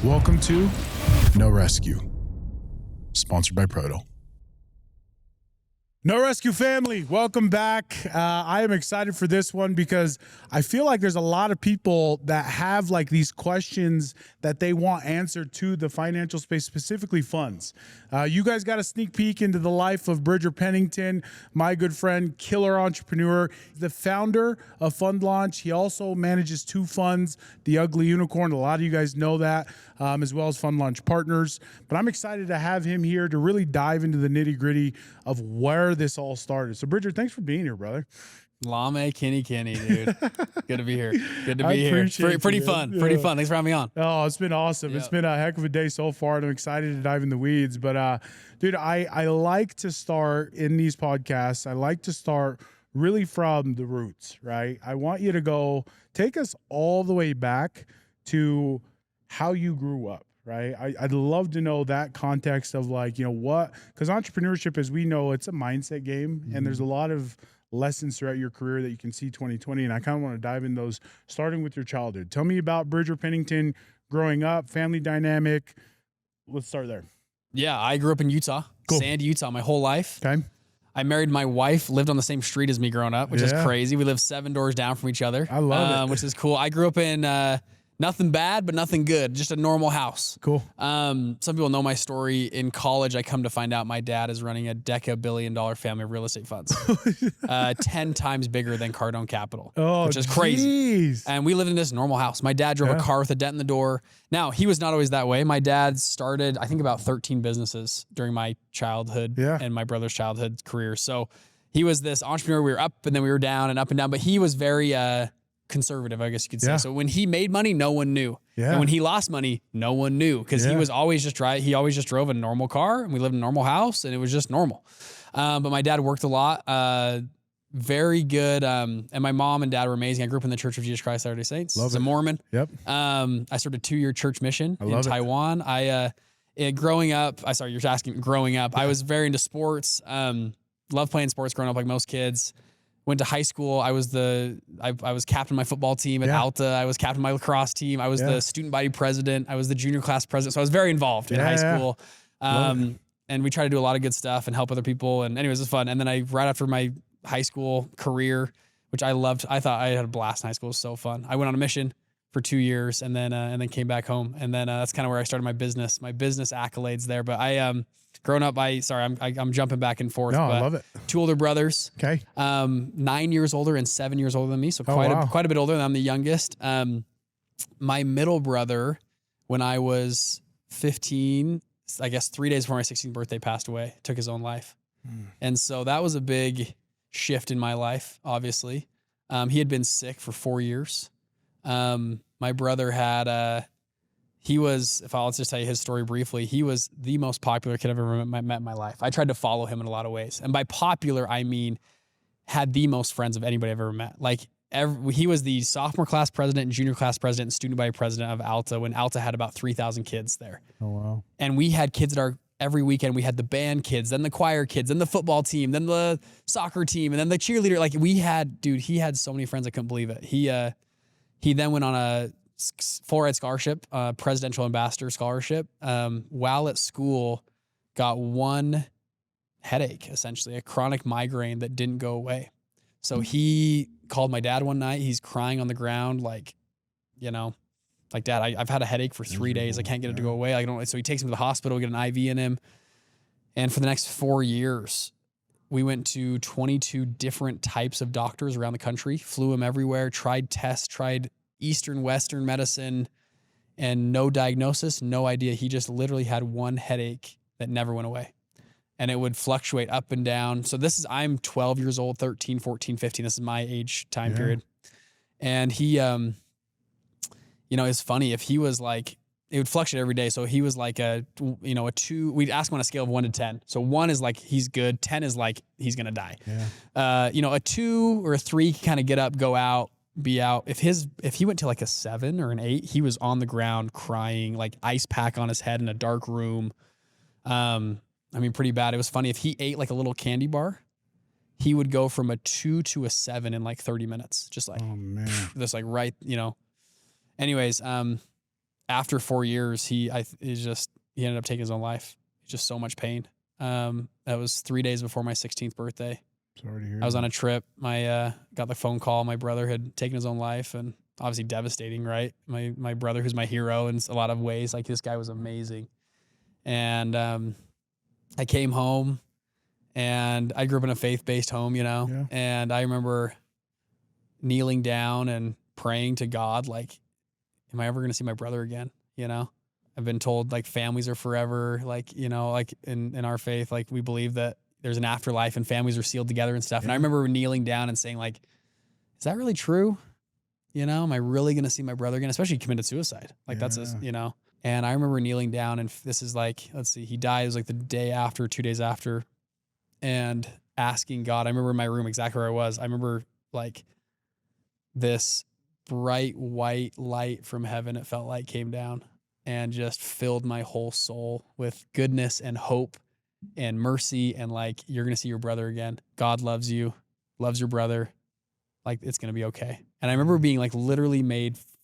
Welcome to No Rescue, sponsored by Proto. No Rescue family, welcome back. I am excited for this one because I feel like there's a lot of people that have like these questions that they want answered to the financial space, specifically funds. You guys got a sneak peek into the life of Bridger Pennington, my good friend, killer entrepreneur, the founder of Fund Launch. He also manages two funds, the Ugly Unicorn. A lot of you guys know that, as well as Fund Launch Partners. But I'm excited to have him here to really dive into the nitty gritty of where this all started. So Bridger, thanks for being here, brother. Lamè Kinikini, dude. Good to be here. Good to be here. Pretty fun. Yeah. Pretty fun. Thanks for having me on. Oh, it's been awesome. Yep. It's been a heck of a day so far, and I'm excited to dive in the weeds. But dude, I like to start in these podcasts. I like to start really from the roots, right? I want you to take us all the way back to how you grew up. Right. I'd love to know that context of like, because entrepreneurship, as we know, it's a mindset game, and there's a lot of lessons throughout your career that you can see 2020. And I kind of want to dive in those, starting with your childhood. Tell me about Bridger Pennington growing up, family dynamic. Let's start there. Yeah. I grew up in Utah, Sandy, Utah, my whole life. Okay. I married my wife, lived on the same street as me growing up, which is crazy. We lived 7 doors down from each other. I love it. Which is cool. I grew up in, nothing bad, but nothing good. Just a normal house. Cool. Some people know my story. In college, I come to find out my dad is running a $10 family of real estate funds, 10 times bigger than Cardone Capital, which is crazy. And we lived in this normal house. My dad drove a car with a dent in the door. Now, he was not always that way. My dad started, I think, about 13 businesses during my childhood and my brother's childhood career. So he was this entrepreneur. We were up and then we were down and up and down, but he was very conservative, I guess you could say. So when he made money, no one knew. And when he lost money, no one knew, because he was always he always just drove a normal car, and we lived in a normal house, and it was just normal. But my dad worked a lot, very good. And my mom and dad were amazing. I grew up in the Church of Jesus Christ Latter-day Saints. As a Mormon. Yep. I started a 2-year church mission in Taiwan. Growing up, you're asking growing up, I was very into sports. Loved playing sports growing up like most kids. Went to high school. I was captain of my football team at Alta. I was captain of my lacrosse team. I was the student body president. I was the junior class president. So I was very involved in high school. And we tried to do a lot of good stuff and help other people. And anyways, it was fun. And then right after my high school career, which I loved, I thought I had a blast in high school. It was so fun. I went on a mission for 2 years and then came back home. And then that's kind of where I started my business accolades there. But growing up, I'm jumping back and forth. No, but I love it. 2 older brothers. Okay. 9 years older and 7 years older than me. So quite a bit older, and I'm the youngest. My middle brother, when I was 15, I guess 3 days before my 16th birthday, passed away, took his own life. And so that was a big shift in my life, obviously. He had been sick for 4 years. My brother had, I'll just tell you his story briefly, he was the most popular kid I've ever met in my life. I tried to follow him in a lot of ways. And by popular, I mean, had the most friends of anybody I've ever met. Like he was the sophomore class president and junior class president and student body president of Alta when Alta had about 3,000 kids there. Oh, wow. And we had kids every weekend. We had the band kids, then the choir kids, then the football team, then the soccer team, and then the cheerleader. Like he had so many friends. I couldn't believe it. He then went on a full ride scholarship, presidential ambassador scholarship. While at school, got one headache, essentially a chronic migraine that didn't go away. So he called my dad one night. He's crying on the ground, like, Dad, I've had a headache for 3 days. I can't get it to go away. So he takes him to the hospital, get an IV in him. And for the next 4 years, we went to 22 different types of doctors around the country, flew him everywhere, tried tests, tried Eastern, Western medicine, and no diagnosis, no idea. He just literally had one headache that never went away. And it would fluctuate up and down. So I'm 12 years old, 13, 14, 15. This is my age time period. And he, it's funny. If he was like, it would fluctuate every day. So he was like a 2, we'd ask him on a scale of 1 to 10. So 1 is like, he's good. 10 is like, he's going to die. A 2 or a 3 can kind of get up, go out, be out. If he went to like a 7 or an 8, he was on the ground crying, like ice pack on his head in a dark room. Pretty bad. It was funny. If he ate like a little candy bar, he would go from a 2 to a 7 in like 30 minutes. Just like, oh man, this like right, Anyways, after 4 years, he ended up taking his own life. Just so much pain. That was 3 days before my 16th birthday. Sorry to hear I was on a trip. Got the phone call. My brother had taken his own life, and obviously devastating, right? My brother, who's my hero in a lot of ways, like this guy was amazing. And I came home, and I grew up in a faith-based home, and I remember kneeling down and praying to God, like, am I ever going to see my brother again? I've been told like families are forever, like, like in our faith, like we believe that there's an afterlife and families are sealed together and stuff. Yeah. And I remember kneeling down and saying like, is that really true? Am I really going to see my brother again? Especially committed suicide. Like that's, and I remember kneeling down, and this is like, let's see, he died. It was like the day after, 2 days after, and asking God. I remember in my room exactly where I was. I remember like this bright white light from heaven, it felt like, came down and just filled my whole soul with goodness and hope and mercy. And like, you're going to see your brother again. God loves you, loves your brother. Like, it's going to be okay. And I remember being like literally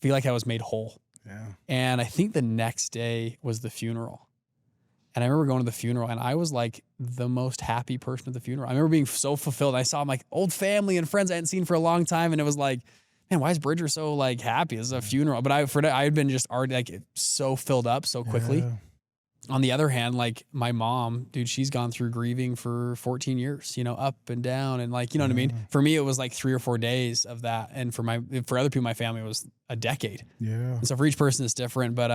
feel like I was made whole. Yeah. And I think the next day was the funeral. And I remember going to the funeral, and I was like the most happy person at the funeral. I remember being so fulfilled. I saw my old family and friends I hadn't seen for a long time. And it was like, man, why is Bridger so like happy? This is a funeral. But I had been just already like so filled up so quickly. Yeah. On the other hand, like my mom, dude, she's gone through grieving for 14 years, up and down. And like, you know what I mean? For me, it was like 3 or 4 days of that. And for other people in my family, it was a decade. Yeah. And so for each person, it's different. But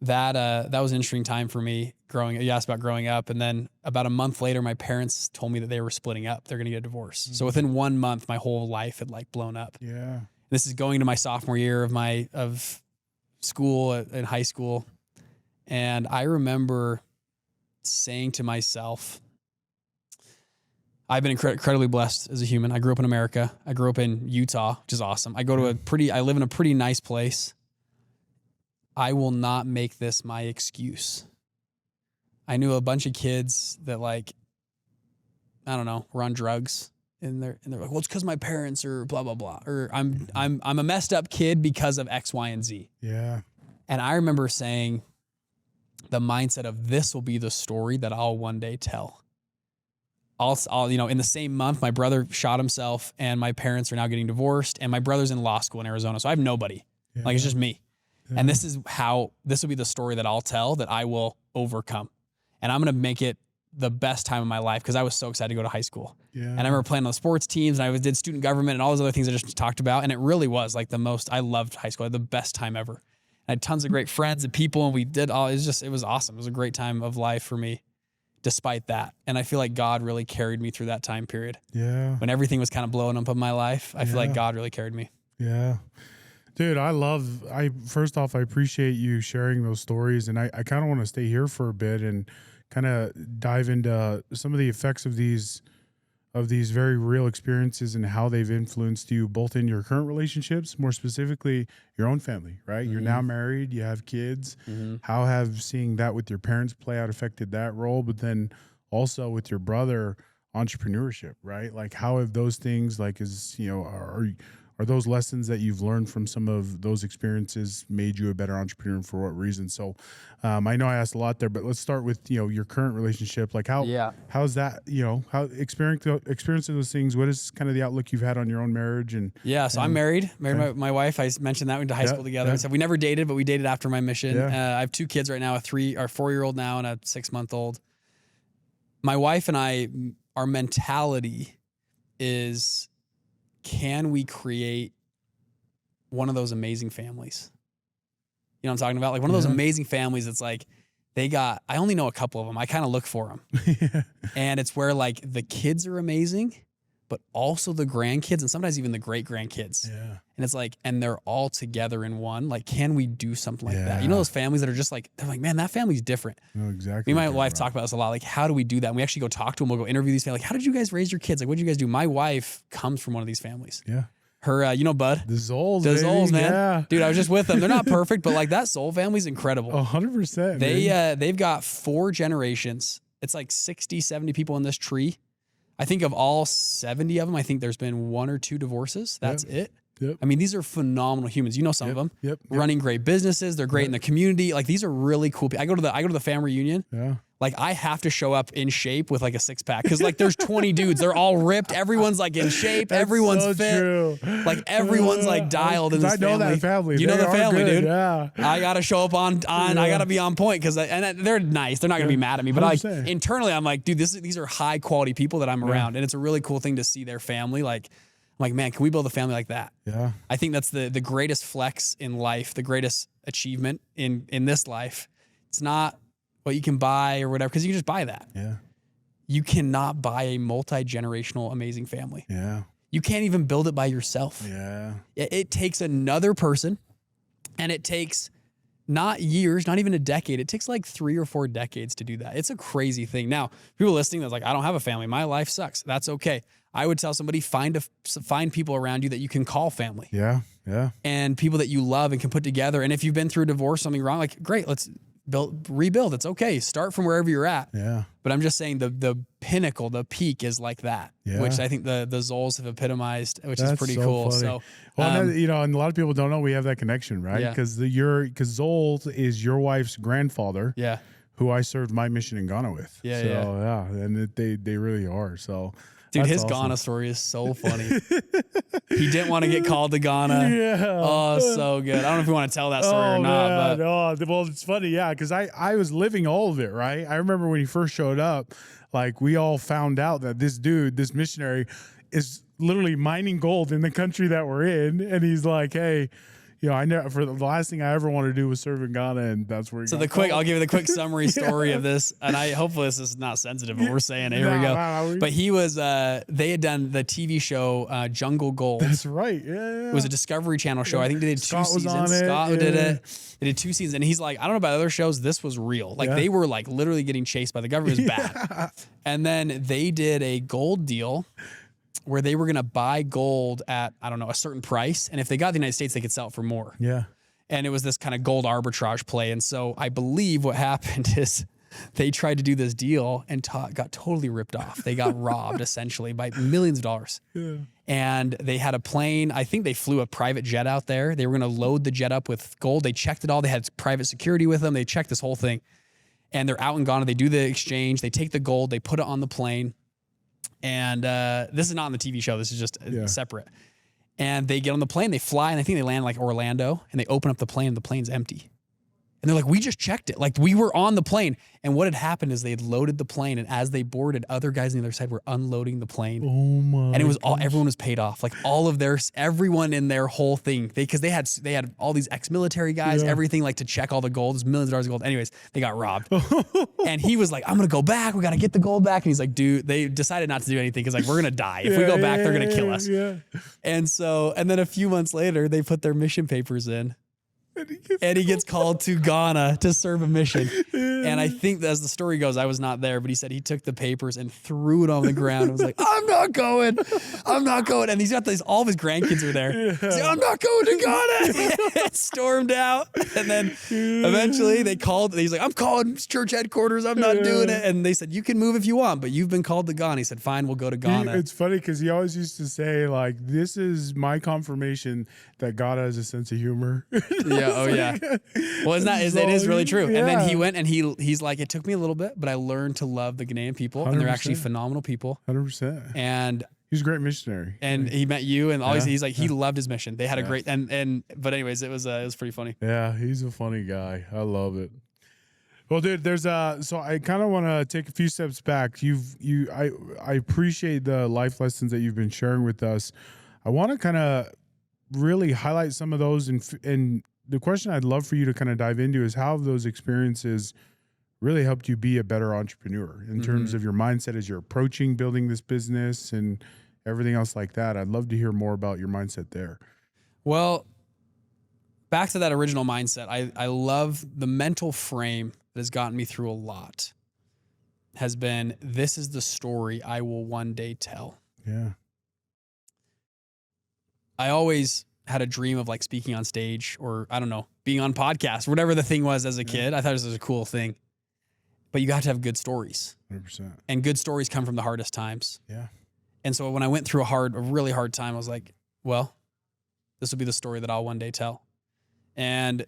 that was an interesting time for me growing. You asked about growing up. And then about a month later, my parents told me that they were splitting up. They're going to get a divorce. Mm-hmm. So within 1 month, my whole life had like blown up. Yeah. This is going to my sophomore year of school in high school. And I remember saying to myself, I've been incredibly blessed as a human. I grew up in America. I grew up in Utah, which is awesome. I live in a pretty nice place. I will not make this my excuse. I knew a bunch of kids that like, I don't know, were on drugs, and they're like, well, it's because my parents are blah, blah, blah. Or I'm a messed up kid because of X, Y, and Z. Yeah. And I remember saying, the mindset of this will be the story that I'll one day tell. I'll in the same month, my brother shot himself, and my parents are now getting divorced, and my brother's in law school in Arizona. So I have nobody. Yeah. Like, it's just me. Yeah. And this will be the story that I'll tell, that I will overcome. And I'm going to make it the best time of my life, because I was so excited to go to high school. Yeah. And I remember playing on the sports teams, and I did student government and all those other things I just talked about. And it really was like I loved high school. I had the best time ever. I had tons of great friends and people, and we did all, it was awesome. It was a great time of life for me, despite that. And I feel like God really carried me through that time period. Yeah. When everything was kind of blowing up in my life, I feel like God really carried me. Yeah. Dude, first off, I appreciate you sharing those stories, and I kind of want to stay here for a bit and kind of dive into some of the effects of these very real experiences and how they've influenced you both in your current relationships, more specifically your own family, right? Mm-hmm. You're now married, you have kids. Mm-hmm. How have seeing that with your parents play out affected that role? But then also with your brother, entrepreneurship, right? Like, how have those things, like, are those lessons that you've learned from some of those experiences made you a better entrepreneur, and for what reason? So I know I asked a lot there, but let's start with, your current relationship. Like, how's that, how experiencing those things, what is kind of the outlook you've had on your own marriage? So I'm married my wife. I mentioned that we went to high school together. Yeah. So we never dated, but we dated after my mission. Yeah. I have 2 kids right now, a 4-year-old now and a 6-month-old. My wife and I, our mentality is, can we create one of those amazing families? You know what I'm talking about? Like one of those amazing families that's like, I only know a couple of them. I kind of look for them. And it's where like the kids are amazing, but also the grandkids and sometimes even the great grandkids. Yeah. And it's like, and they're all together in one. Like, can we do something like that? You know, those families that are just like, they're like, man, that family's different. No, exactly. Me and my wife talk about this a lot. Like, how do we do that? And we actually go talk to them. We'll go interview these families. Like, how did you guys raise your kids? Like, what did you guys do? My wife comes from one of these families. Yeah. Her, Bud. The Zolls, man. Yeah. Dude, I was just with them. They're not perfect, but like that Zoll family's incredible. 100%. They've got 4 generations. It's like 60, 70 people in this tree. I think of all 70 of them, I think there's been 1 or 2 divorces. That's it. Yep. I mean, these are phenomenal humans. You know some of them. Yep. Running great businesses. They're great in the community. Like these are really cool people. I go to the family reunion. Yeah. Like I have to show up in shape with like a 6-pack because like there's 20 dudes. They're all ripped. Everyone's like in shape. That's everyone's so fit. True. Like everyone's like dialed in this family. I know that family. You know the family, good. dude. Yeah. I got to show up on. I got to be on point because they're nice. They're not going to be mad at me. But like internally, I'm like, dude, these are high quality people that I'm around, and it's a really cool thing to see their family. Like, I'm like, man, can we build a family like that? Yeah. I think that's the greatest flex in life, the greatest achievement in this life. It's not what you can buy or whatever, because you can just buy that. Yeah. You cannot buy a multi-generational amazing family. Yeah. You can't even build it by yourself. Yeah. It takes another person, and it takes not years, not even a decade. It takes like 3 or 4 decades to do that. It's a crazy thing. Now, people listening that's like, I don't have a family. My life sucks. That's okay. I would tell somebody, find people around you that you can call family. Yeah. Yeah. And people that you love and can put together. And if you've been through a divorce, something wrong, like great, let's rebuild. It's okay. Start from wherever you're at. Yeah. But I'm just saying the pinnacle, the peak is like that, which I think the Zols have epitomized, which is pretty cool. Funny. So, well, and a lot of people don't know we have that connection, right? Because Zols is your wife's grandfather. Yeah. Who I served my mission in Ghana with. Yeah. Yeah. And they really are. So. Dude, his awesome. Ghana story is so funny. He didn't want to get called to Ghana. Yeah. Oh, so good. I don't know if you want to tell that story or not. But well, it's funny, yeah, because I was living all of it, right? I remember when he first showed up, like we all found out that this dude, this missionary, is literally mining gold in the country that we're in, and he's like, hey. I never, for the last thing I ever wanted to do was serve in Ghana, and that's where. So I'll give you the quick summary story of this, and hopefully this is not sensitive, but we're saying it. Here we go. But he was, they had done the TV show Jungle Gold. That's right. Yeah. It was a Discovery Channel show. I think they did Scott 2 was seasons. on it. Scott did it. They did 2 seasons, and he's like, I don't know about other shows. This was real. Like they were like literally getting chased by the government. It was bad. And then they did a gold deal where they were going to buy gold at, I don't know, a certain price. And if they got the United States, they could sell it for more. Yeah. And it was this kind of gold arbitrage play. And so I believe what happened is they tried to do this deal and got totally ripped off. They got robbed essentially by millions of dollars. Yeah. And they had a plane. I think they flew a private jet out there. They were going to load the jet up with gold. They checked it all. They had private security with them. They checked this whole thing. And they're out in Ghana. They do the exchange. They take the gold. They put it on the plane. And this is not on the TV show. This is just separate. And they get on the plane, they fly, and I think they land like Orlando, and they open up the plane, and the plane's empty. And they're like, we just checked it. Like we were on the plane. And what had happened is they had loaded the plane, and as they boarded, other guys on the other side were unloading the plane. Oh my! And it was everyone was paid off. Like all of everyone in their whole thing. Because they had all these ex-military guys, everything like to check all the gold. There's millions of dollars of gold. Anyways, they got robbed. And he was like, I'm gonna go back. We gotta get the gold back. And he's like, dude, they decided not to do anything because like we're gonna die. If we go back, they're gonna kill us. Yeah. And then a few months later, they put their mission papers in. And he gets called to Ghana to serve a mission. And I think as the story goes, I was not there, but he said he took the papers and threw it on the ground and was like, I'm not going. And he's got all of his grandkids are there. He's like, I'm not going to Ghana. Stormed out. And then eventually they called. He's like, I'm calling church headquarters. I'm not doing it. And they said, you can move if you want, but you've been called to Ghana. He said, fine, we'll go to Ghana. It's funny because he always used to say, like, this is my confirmation that God has a sense of humor. Oh yeah. Well, it is really true. Yeah. And then he went and he's like, it took me a little bit, but I learned to love the Ghanaian people, 100%. And they're actually phenomenal people. 100%. And he's a great missionary. And he met you, and always he's like he loved his mission. They had a great but anyways, it was pretty funny. Yeah, he's a funny guy. I love it. Well, dude, there's so I kind of want to take a few steps back. I appreciate the life lessons that you've been sharing with us. I want to kind of really highlight some of those, and the question I'd love for you to kind of dive into is how have those experiences really helped you be a better entrepreneur in terms of your mindset as you're approaching building this business and everything else like that. I'd love to hear more about your mindset there. Well, back to that original mindset. I love the mental frame that has gotten me through a lot has been, this is the story I will one day tell. Yeah. I always had a dream of like speaking on stage or I don't know, being on podcasts, whatever the thing was as a kid. I thought it was a cool thing, but you got to have good stories 100%. And good stories come from the hardest times. Yeah. And so when I went through a really hard time, I was like, well, This will be the story that I'll one day tell. And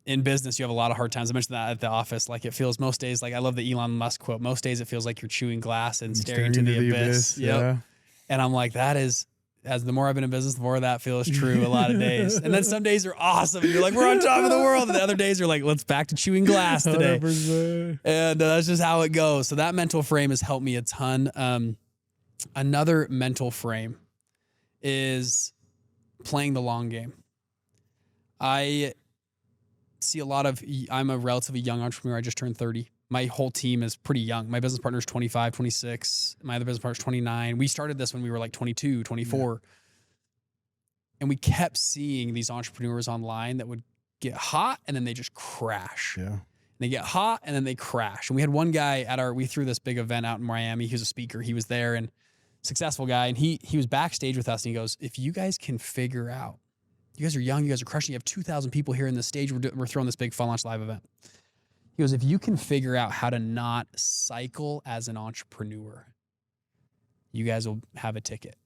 in business, you have a lot of hard times. I mentioned that at the office. Like, it feels most days, like I love the Elon Musk quote, most days it feels like you're chewing glass and staring into the abyss. Yep. Yeah. And I'm like, that is, as the more I've been in business, the more that feels true a lot of days. And then some days are awesome. And you're like, we're on top of the world. And the other days are like, let's back to chewing glass today. 100%. And that's just how it goes. So that mental frame has helped me a ton. Another mental frame is playing the long game. I see a lot of, I'm a relatively young entrepreneur. I just turned 30. My whole team is pretty young. My business partner is 25, 26. My other business partner is 29. We started this when we were like 22, 24. Yeah. And we kept seeing these entrepreneurs online that would get hot and then they just crash. Yeah. They get hot and then they crash. And we had one guy we threw this big event out in Miami. He was a speaker. He was there and successful guy. And he was backstage with us and he goes, if you guys can figure out, you guys are young, you guys are crushing, you have 2,000 people here in the stage. We're throwing this big Fun Launch Live event. He goes, if you can figure out how to not cycle as an entrepreneur, you guys will have a ticket.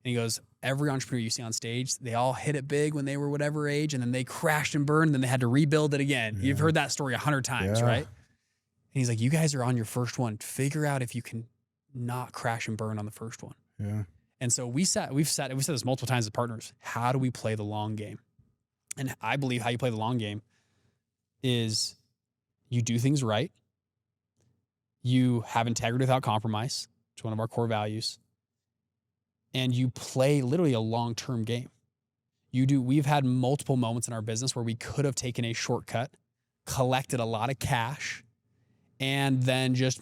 And he goes, every entrepreneur you see on stage, they all hit it big when they were whatever age, and then they crashed and burned, and then they had to rebuild it again. Yeah. You've heard that story 100 times, right? And he's like, you guys are on your first one. Figure out if you can not crash and burn on the first one. Yeah. And so we've said this multiple times as partners. How do we play the long game? And I believe how you play the long game is you do things right. You have integrity without compromise, which is one of our core values. And you play literally a long-term game. We've had multiple moments in our business where we could have taken a shortcut, collected a lot of cash, and then just,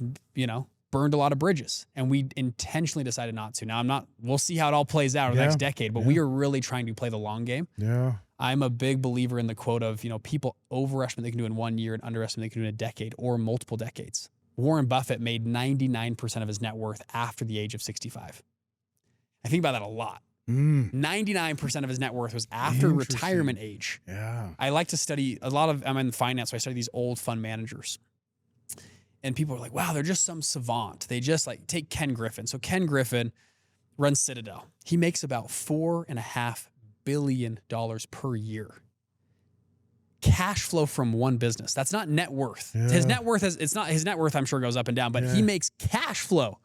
burned a lot of bridges. And we intentionally decided not to. Now we'll see how it all plays out over the next decade, but we are really trying to play the long game. Yeah. I'm a big believer in the quote of, people overestimate they can do in 1 year and underestimate they can do in a decade or multiple decades. Warren Buffett made 99% of his net worth after the age of 65. I think about that a lot. 99% of his net worth was after retirement age. Yeah. I like to study I'm in finance, so I study these old fund managers. And people are like, wow, they're just some savant. They just take Ken Griffin. So Ken Griffin runs Citadel. He makes about $4.5 billion per year. Cash flow from one business. That's not net worth. Yeah. His net worth his net worth, I'm sure, goes up and down, but he makes cash flow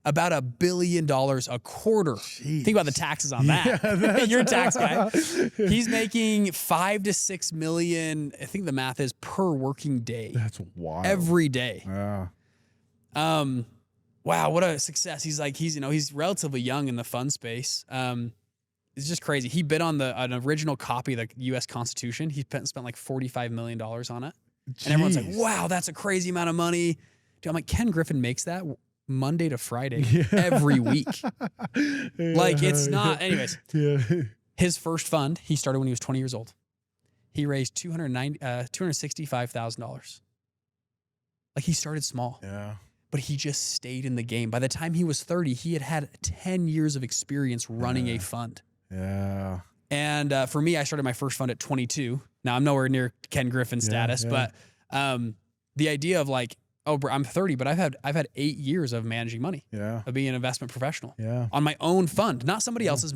about $1 billion a quarter. Jeez. Think about the taxes on that. Yeah, you're a tax guy. He's making $5 to $6 million. I think the math is per working day. That's wild. Every day. Yeah. Wow, what a success. He's relatively young in the fund space. It's just crazy. He bid on an original copy of the U.S. Constitution. He spent like $45 million on it. Jeez. And everyone's like, wow, that's a crazy amount of money. Dude, I'm like, Ken Griffin makes that Monday to Friday every week. It's not. Anyways, his first fund, he started when he was 20 years old. He raised $265,000. He started small. Yeah. But he just stayed in the game. By the time he was 30, he had 10 years of experience running a fund. Yeah. And for me, I started my first fund at 22. Now, I'm nowhere near Ken Griffin status, but the idea of I'm 30, but I've had 8 years of managing money. Yeah. Of being an investment professional. Yeah. On my own fund, not somebody else's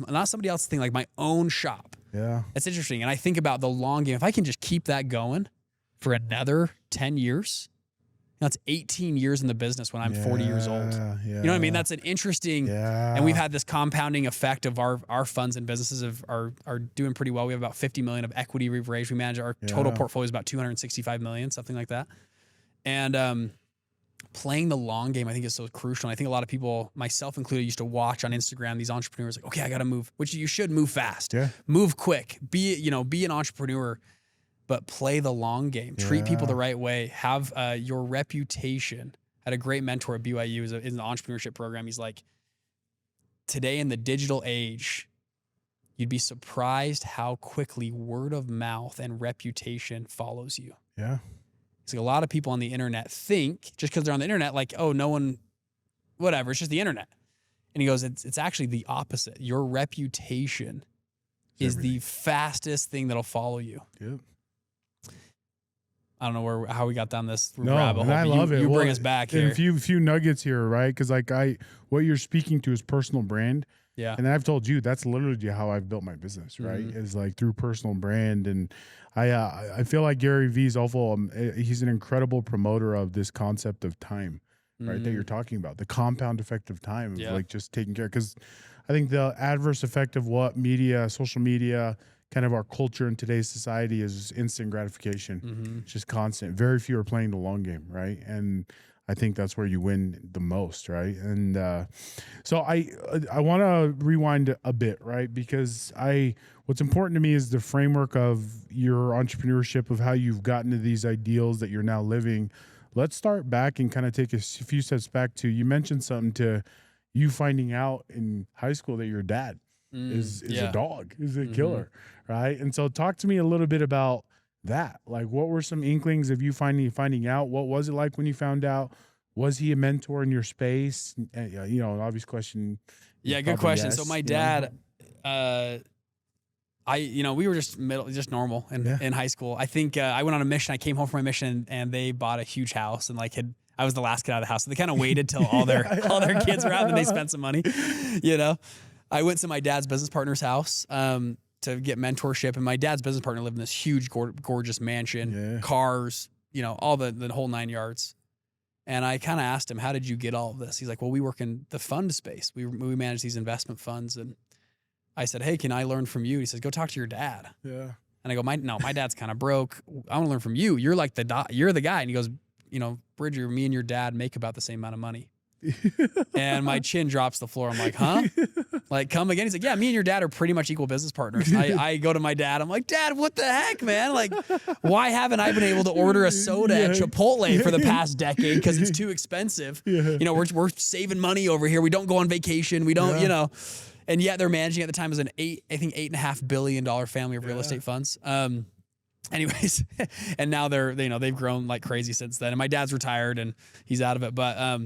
thing, like my own shop. Yeah. It's interesting. And I think about the long game. If I can just keep that going for another 10 years, that's 18 years in the business when I'm 40 years old. Yeah. You know what I mean? That's an interesting, and we've had this compounding effect of our funds and businesses are doing pretty well. We have about 50 million of equity we've raised. We manage our total portfolio is about 265 million, something like that. And playing the long game, I think, is so crucial. And I think a lot of people, myself included, used to watch on Instagram these entrepreneurs like, okay, I got to move, which you should move fast, move quick, be an entrepreneur, but play the long game, treat people the right way, have your reputation. I had a great mentor at BYU in the entrepreneurship program. He's like, today in the digital age, you'd be surprised how quickly word of mouth and reputation follows you. Yeah. It's a lot of people on the internet think, just because they're on the internet, oh, no one, whatever, it's just the internet. And he goes, it's actually the opposite. Your reputation is the fastest thing that'll follow you. Yep. I don't know how we got down this rabbit hole. I love it. You bring us back here. A few nuggets here, right? Because what you're speaking to is personal brand. Yeah. And I've told you that's literally how I've built my business, right? Is like through personal brand. And I feel like Gary Vee's awful. He's an incredible promoter of this concept of time, right? That you're talking about, the compound effect of time, of like just taking care. Because I think the adverse effect of what media, social media, kind of our culture in today's society is instant gratification. It's just constant. Very few are playing the long game, right? And I think that's where you win the most, right? And so I want to rewind a bit, right? Because what's important to me is the framework of your entrepreneurship, of how you've gotten to these ideals that you're now living. Let's start back and kind of take a few steps back to, you mentioned something to you finding out in high school that your dad is a dog, is a killer, right? And so talk to me a little bit about that. Like, what were some inklings of you finding out? What was it like when you found out? Was he a mentor in your space? You know, an obvious question. Yeah, good question. Yes, so my dad, we were just normal in high school. I think I went on a mission. I came home from my mission, and they bought a huge house, and I was the last kid out of the house. So they kind of waited till all their kids were out, and they spent some money. You know, I went to my dad's business partner's house to get mentorship, and my dad's business partner lived in this huge, gorgeous mansion, cars, you know, all the whole 9 yards. And I kind of asked him, "How did you get all of this?" He's like, "Well, we work in the fund space. We manage these investment funds." And I said, "Hey, can I learn from you?" He says, "Go talk to your dad." Yeah. And I go, my dad's kind of broke. I want to learn from you. You're like you're the guy. And he goes, "You know, Bridger, me and your dad make about the same amount of money." And my chin drops to the floor. I'm like, "Huh?" Like, come again? He's like, "Yeah, me and your dad are pretty much equal business partners." I go to my dad. I'm like, "Dad, what the heck, man? Like, why haven't I been able to order a soda at Chipotle for the past decade? Because it's too expensive. You know, we're saving money over here. We don't go on vacation. We don't, you know." And yet they're managing at the time as an $8.5 billion family of real estate funds. Anyways, and now they've grown like crazy since then. And my dad's retired and he's out of it. But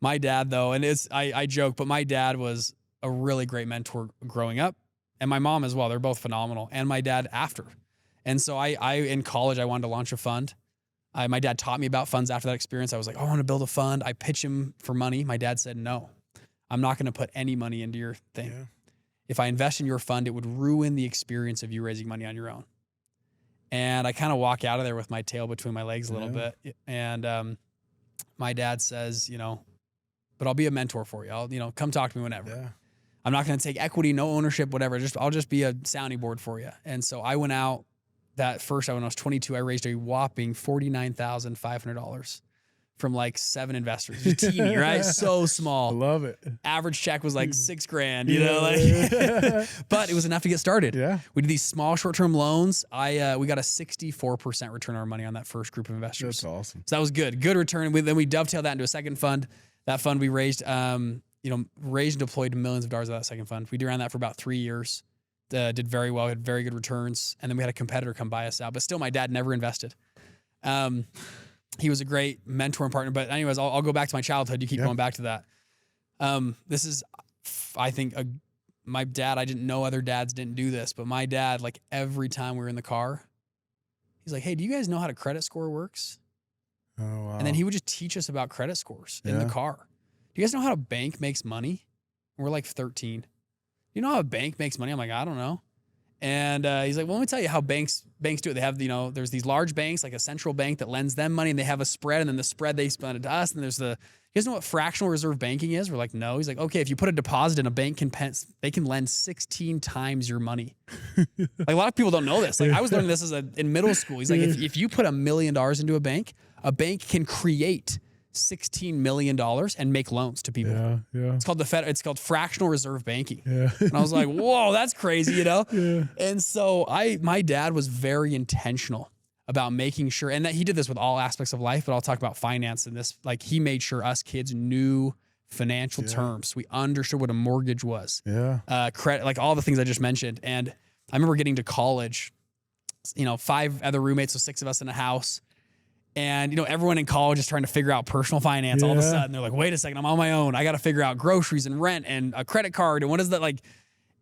my dad, though, and I joke, but my dad was a really great mentor growing up, and my mom as well. They're both phenomenal, and my dad after. And so I in college, I wanted to launch a fund. My dad taught me about funds after that experience. I was like, "I want to build a fund." I pitched him for money. My dad said, "No, I'm not going to put any money into your thing. Yeah. If I invest in your fund, it would ruin the experience of you raising money on your own." And I kind of walk out of there with my tail between my legs a little bit. And my dad says, "You know, but I'll be a mentor for you. Come talk to me whenever. Yeah. I'm not going to take equity, no ownership, whatever. I'll just be a sounding board for you." And so I went out when I was 22, I raised a whopping $49,500 from like 7 investors. Just teeny, right? So small. I love it. Average check was like $6,000, you know, like, but it was enough to get started. Yeah. We did these small short-term loans. We got a 64% return on our money on that first group of investors. That's awesome. So that was good. Good return. Then we dovetailed that into a second fund. That fund we raised, raised and deployed millions of dollars of that second fund. We ran that for about 3 years. Did very well, had very good returns. And then we had a competitor come buy us out. But still, my dad never invested. He was a great mentor and partner. But anyways, I'll go back to my childhood. You keep going back to that. This is, I think, my dad, I didn't know other dads didn't do this. But my dad, like every time we were in the car, he's like, "Hey, do you guys know how a credit score works?" Oh, wow. And then he would just teach us about credit scores in the car. "Do you guys know how a bank makes money?" And we're like 13. "You know how a bank makes money?" I'm like, "I don't know." And he's like, "Well, let me tell you how banks do it. They have, there's these large banks, like a central bank that lends them money, and they have a spread, and then the spread they spend it to us. And there's you guys know what fractional reserve banking is?" We're like, "No." He's like, "Okay, if you put a deposit in a bank, they can lend 16 times your money." Like, a lot of people don't know this. Like, I was learning this in middle school. He's like, if you put $1 million into a bank can create $16 million and make loans to people. Yeah, yeah. It's called it's called fractional reserve banking. Yeah. And I was like, "Whoa, that's crazy," Yeah. And so my dad was very intentional about making sure, and that he did this with all aspects of life, but I'll talk about finance and this. Like, he made sure us kids knew financial terms. We understood what a mortgage was. Yeah. Credit, like all the things I just mentioned. And I remember getting to college, 5 other roommates, so 6 of us in a house. And, everyone in college is trying to figure out personal finance. All of a sudden, they're like, "Wait a second, I'm on my own. I got to figure out groceries and rent and a credit card. And what is that like?"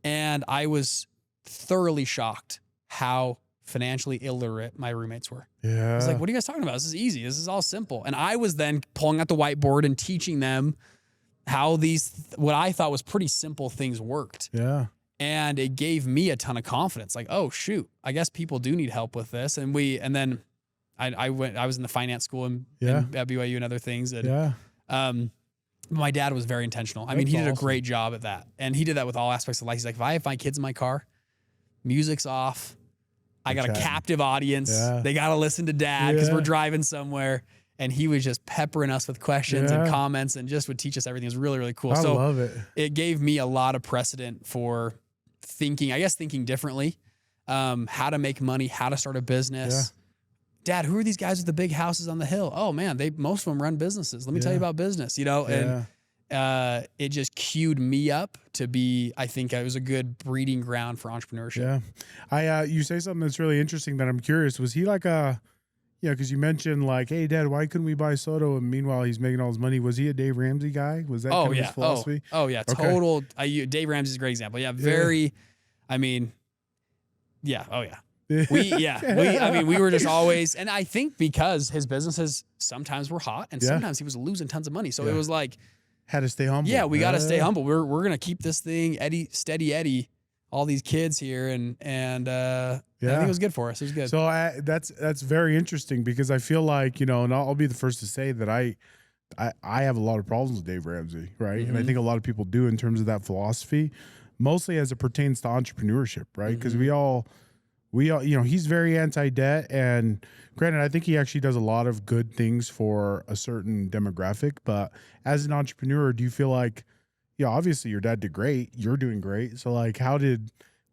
And I was thoroughly shocked how financially illiterate my roommates were. Yeah. I was like, "What are you guys talking about? This is easy. This is all simple." And I was then pulling out the whiteboard and teaching them how what I thought was pretty simple things worked. Yeah. And it gave me a ton of confidence. Like, oh shoot, I guess people do need help with this. And then I was in the finance school and at BYU and other things. And my dad was very intentional. I mean, he did a great job at that. And he did that with all aspects of life. He's like, if I have my kids in my car, music's off, I got a captive audience. Yeah. They got to listen to dad because we're driving somewhere. And he was just peppering us with questions and comments and just would teach us everything. It was really, really cool. I love it. It gave me a lot of precedent for thinking differently, how to make money, how to start a business. Yeah. Dad, who are these guys with the big houses on the hill? Oh man, most of them run businesses. Let me tell you about business, and it just cued me up to be, I think it was a good breeding ground for entrepreneurship. Yeah. You say something that's really interesting that I'm curious. Was he like because you mentioned like, hey dad, why couldn't we buy Soto? And meanwhile, he's making all his money. Was he a Dave Ramsey guy? Was that kind of his philosophy? Oh yeah. Okay. Total. Dave Ramsey's a great example. Yeah. Very, I mean, yeah. Oh yeah. We were just always, and I think because his businesses sometimes were hot and sometimes he was losing tons of money. So it was like, had to stay humble. Yeah, we got to stay humble. We're going to keep this thing steady Eddie, all these kids here. And I think it was good for us. It was good. So that's very interesting because I feel like, and I'll be the first to say that I have a lot of problems with Dave Ramsey. Right. Mm-hmm. And I think a lot of people do in terms of that philosophy, mostly as it pertains to entrepreneurship. Right. Because we all, he's very anti-debt, and granted, I think he actually does a lot of good things for a certain demographic. But as an entrepreneur, do you feel like, obviously your dad did great, you're doing great. So like,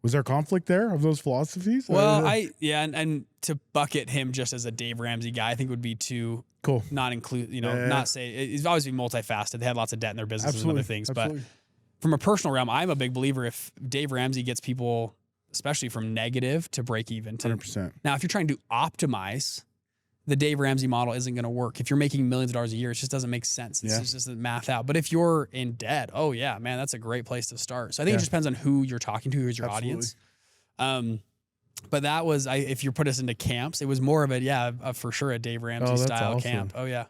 was there conflict there of those philosophies? Well, and to bucket him just as a Dave Ramsey guy, I think would be too cool. Not include, not say it's always be multifaceted. They had lots of debt in their businesses and other things. Absolutely. But from a personal realm, I'm a big believer if Dave Ramsey gets people, especially from negative to break even. 100%. Now, if you're trying to optimize, the Dave Ramsey model isn't going to work. If you're making millions of dollars a year, it just doesn't make sense. It just doesn't math out. But if you're in debt, oh yeah, man, that's a great place to start. So I think it just depends on who you're talking to, who's your audience. But that was, if you put us into camps, it was more of for sure a Dave Ramsey style camp. Oh yeah.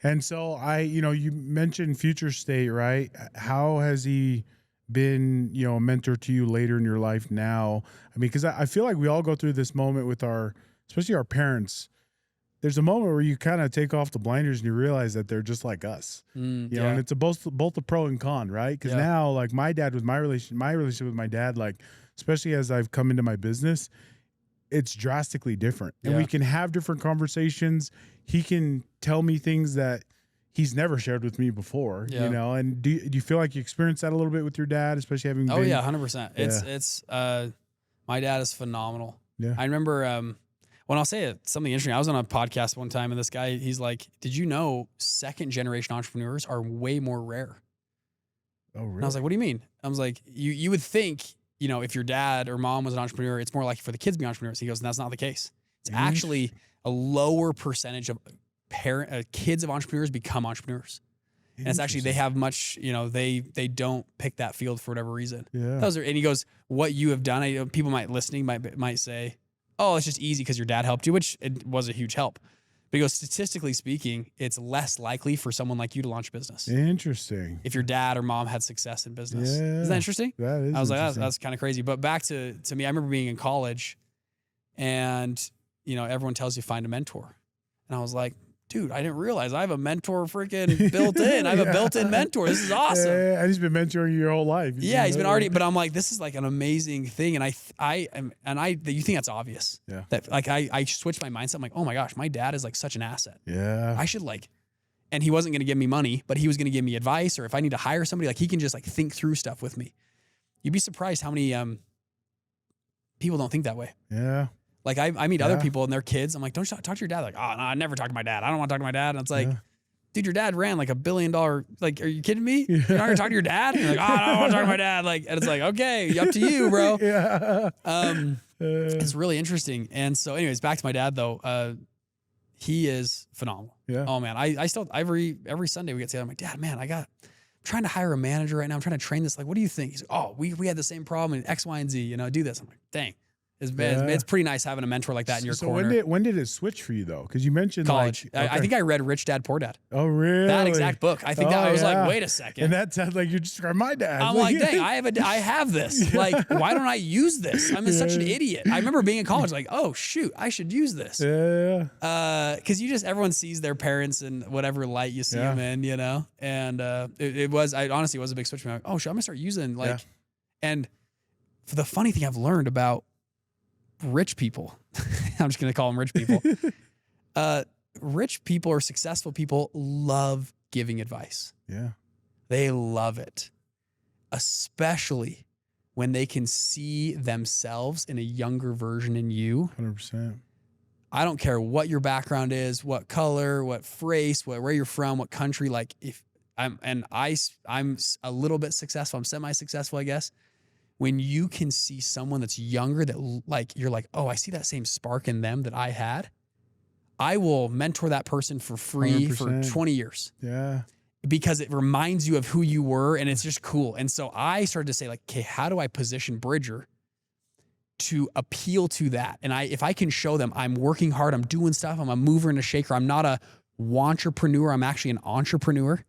And so you mentioned Future State, right? How has he been, a mentor to you later in your life now? I mean, because I feel like we all go through this moment with especially our parents. There's a moment where you kind of take off the blinders and you realize that they're just like us, and it's both a pro and con, right? Because now, like my relationship with my dad, like especially as I've come into my business, it's drastically different, and we can have different conversations. He can tell me things that he's never shared with me before, and do you feel like you experienced that a little bit with your dad, especially having been... 100%. It's my dad is phenomenal. Yeah. I remember, when I'll say something interesting, I was on a podcast one time and this guy, he's like, did you know second generation entrepreneurs are way more rare? Oh, really? And I was like, what do you mean? I was like, you would think, if your dad or mom was an entrepreneur, it's more likely for the kids to be entrepreneurs. He goes, and that's not the case. It's actually a lower percentage of kids of entrepreneurs become entrepreneurs. And it's actually, they have much, they don't pick that field for whatever reason. Yeah. And he goes, what you have done, people might say, oh, it's just easy because your dad helped you, which it was a huge help. But he goes, statistically speaking, it's less likely for someone like you to launch a business. Interesting. If your dad or mom had success in business. Yeah. Isn't that interesting? That is. I was like, that's kind of crazy. But back to me, I remember being in college and, everyone tells you find a mentor. And I was like, dude, I didn't realize I have a mentor freaking built in. I have a built-in mentor. This is awesome. Yeah, and he's been mentoring you your whole life. He's been already, but I'm like, this is like an amazing thing. And you think that's obvious. Yeah. That like, I switched my mindset. I'm like, oh my gosh, my dad is like such an asset. Yeah. I should and he wasn't going to give me money, but he was going to give me advice, or if I need to hire somebody, like he can just like think through stuff with me. You'd be surprised how many people don't think that way. Yeah. Like I meet other people and their kids. I'm like, don't talk to your dad. Like, oh no, I never talk to my dad. I don't want to talk to my dad. And it's like, dude, your dad ran like $1 billion. Like, are you kidding me? You're not gonna talk to your dad? And you're like, oh, I don't want to talk to my dad. Like, and it's like, okay, up to you, bro. It's really interesting. And so, anyways, back to my dad though. He is phenomenal. Yeah. Oh man, I still every Sunday we get together. I'm like, Dad, man, I'm trying to hire a manager right now. I'm trying to train this. Like, what do you think? He's like, oh, we had the same problem in X, Y, and Z. Do this. I'm like, dang. It's pretty nice having a mentor like that in your corner. So when did it switch for you though? Because you mentioned college. Like, okay. I think I read Rich Dad Poor Dad. Oh really? That exact book. I think that I was like, wait a second. And that sounds like you described my dad. I'm like, dang, I have this. Like, why don't I use this? I'm such an idiot. I remember being in college, like, oh shoot, I should use this. Yeah. Because everyone sees their parents in whatever light you see them in, you know. And I honestly was a big switch for me. Like, oh, shit, I'm gonna start using and for the funny thing I've learned about rich people, I'm just gonna call them rich people. Rich people or successful people love giving advice. Yeah, they love it, especially when they can see themselves in a younger version in you. 100%. I don't care what your background is, what color, what race, where you're from, what country. Like if I'm a little bit successful, I'm semi-successful, I guess. When you can see someone that's younger that like, you're like, oh, I see that same spark in them that I had. I will mentor that person for free 100%. For 20 years. Yeah. Because it reminds you of who you were and it's just cool. And so I started to say like, okay, how do I position Bridger to appeal to that? And if I can show them I'm working hard, I'm doing stuff, I'm a mover and a shaker. I'm not a wantrepreneur. I'm actually an entrepreneur.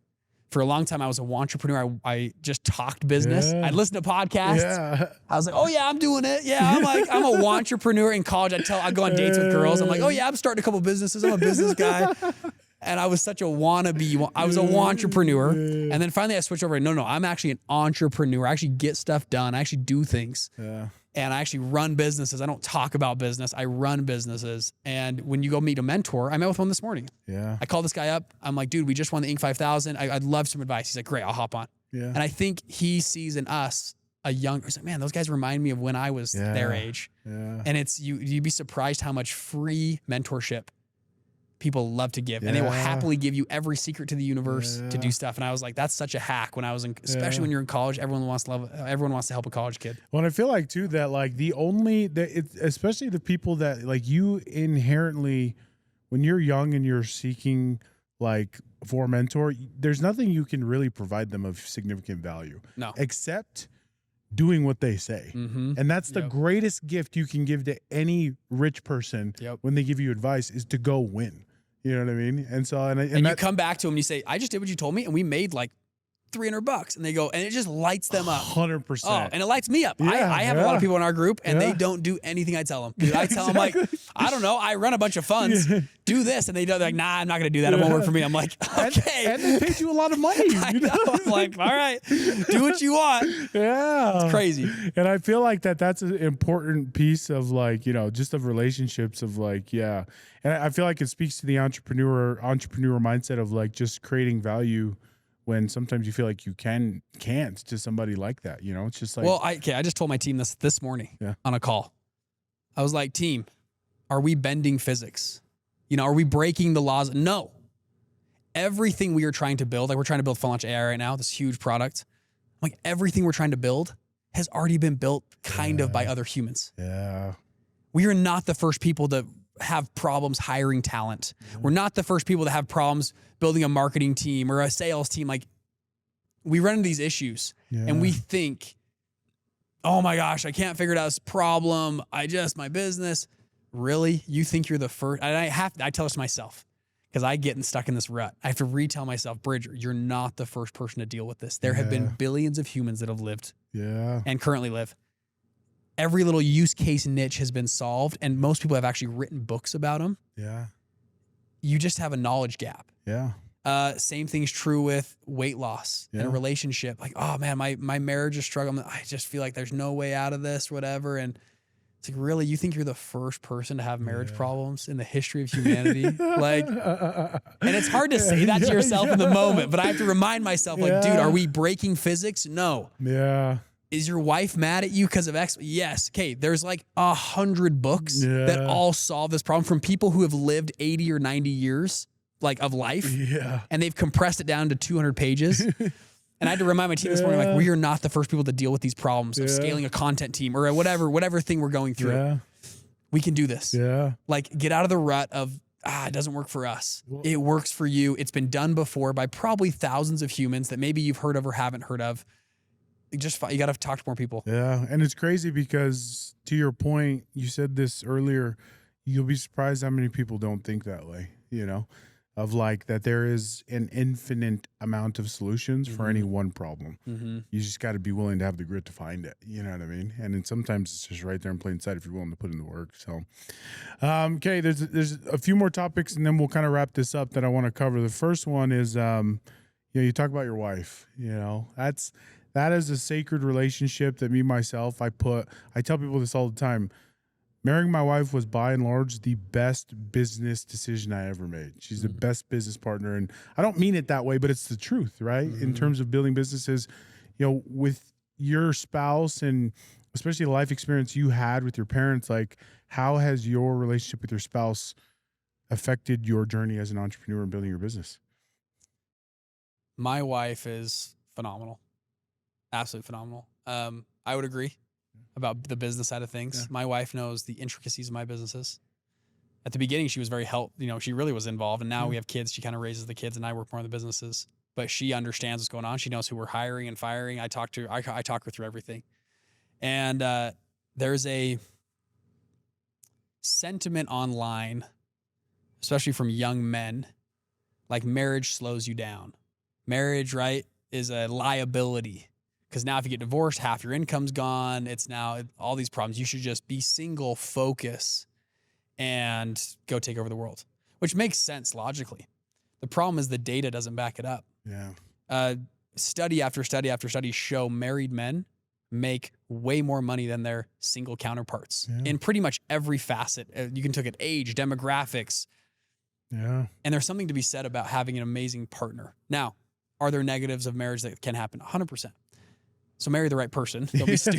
For a long time, I was a wantrepreneur. I just talked business. Yeah. I'd listen to podcasts. Yeah. I was like, oh yeah, I'm doing it. Yeah, I'm a wantrepreneur. In college, I'd go on dates with girls. I'm like, oh yeah, I'm starting a couple businesses. I'm a business guy. And I was such a wannabe. I was a wantrepreneur. And then finally I switched over. No, I'm actually an entrepreneur. I actually get stuff done. I actually do things. Yeah. And I actually run businesses. I don't talk about business. I run businesses. And when you go meet a mentor, I met with one this morning. Yeah. I called this guy up. I'm like, dude, we just won the Inc. 5000. I'd love some advice. He's like, great, I'll hop on. Yeah. And I think he sees in us he's like, man, those guys remind me of when I was their age. Yeah. And it's, you'd be surprised how much free mentorship people love to give, and they will happily give you every secret to the universe to do stuff. And I was like, that's such a hack when I was in, especially when you're in college, everyone wants to help a college kid. Well, and I feel like too, that like especially the people that like you inherently, when you're young and you're seeking like for a mentor, there's nothing you can really provide them of significant value. No. Except doing what they say. Mm-hmm. And that's the greatest gift you can give to any rich person when they give you advice is to go win. You know what I mean? And so, and you come back to them and you say, I just did what you told me and we made like $300. And they go, and it just lights them up. 100%. Oh, and it lights me up. Yeah, I have a lot of people in our group and they don't do anything I tell them. Dude, I tell them like, I don't know, I run a bunch of funds, do this. And they're like, nah, I'm not going to do that. It won't work for me. I'm like, okay. And they paid you a lot of money. I know. I'm like, all right, do what you want. Yeah. It's crazy. And I feel like that's an important piece of like, just of relationships of like, And I feel like it speaks to the entrepreneur mindset of like just creating value when sometimes you feel like you can't to somebody like that, it's just like. Well, I just told my team this morning on a call. I was like, team, are we bending physics? Are we breaking the laws? No. Everything we are trying to build, like we're trying to build Fun Launch AI right now, this huge product. Like everything we're trying to build has already been built kind of by other humans. Yeah. We are not the first people to have problems hiring talent. We're not the first people to have problems building a marketing team or a sales team. Like we run into these issues and we think, oh my gosh, I can't figure it out. This problem. My business. Really? You think you're the first? And I tell this to myself because I get stuck in this rut. I have to retell myself, Bridger, you're not the first person to deal with this. There have been billions of humans that have lived and currently live. Every little use case niche has been solved, and most people have actually written books about them. Yeah. You just have a knowledge gap. Yeah. Same thing's true with weight loss and a relationship. Like, oh man, my marriage is struggling. I just feel like there's no way out of this, whatever. And it's like, really, you think you're the first person to have marriage problems in the history of humanity? Like, and it's hard to say that to yourself in the moment, but I have to remind myself, like, dude, are we breaking physics? No. Yeah. Is your wife mad at you because of X? Yes. Okay. There's like 100 books that all solve this problem from people who have lived 80 or 90 years like of life. Yeah. And they've compressed it down to 200 pages. And I had to remind my team this morning, like, we are not the first people to deal with these problems of scaling a content team or whatever thing we're going through. Yeah. We can do this. Yeah. Like, get out of the rut of, it doesn't work for us. Well, it works for you. It's been done before by probably thousands of humans that maybe you've heard of or haven't heard of. you got to talk to more people. Yeah. And it's crazy because to your point, you said this earlier, you'll be surprised how many people don't think that way, you know, of like that there is an infinite amount of solutions for any one problem. You just got to be willing to have the grit to find it. You know what I mean? And then sometimes it's just right there in plain sight if you're willing to put in the work. So, okay, there's a few more topics and then we'll kind of wrap this up that I want to cover. The first one is, you talk about your wife, that is a sacred relationship that myself, I tell people this all the time. Marrying my wife was by and large the best business decision I ever made. She's the best business partner. And I don't mean it that way, but it's the truth, right? In terms of building businesses, with your spouse and especially the life experience you had with your parents, like how has your relationship with your spouse affected your journey as an entrepreneur and building your business? My wife is phenomenal. Absolutely phenomenal. I would agree about the business side of things. Yeah. My wife knows the intricacies of my businesses. At the beginning, she was very she really was involved. And now we have kids. She kind of raises the kids and I work more on the businesses, but she understands what's going on. She knows who we're hiring and firing. I talk her through everything. And there's a sentiment online, especially from young men, like marriage slows you down. Marriage, right, is a liability. Because now if you get divorced, half your income's gone. It's now all these problems. You should just be single, focus, and go take over the world, which makes sense logically. The problem is the data doesn't back it up. Yeah. Study after study after study show married men make way more money than their single counterparts in pretty much every facet. You can look at age, demographics. Yeah. And there's something to be said about having an amazing partner. Now, are there negatives of marriage that can happen? 100%. So marry the right person. Don't be stupid.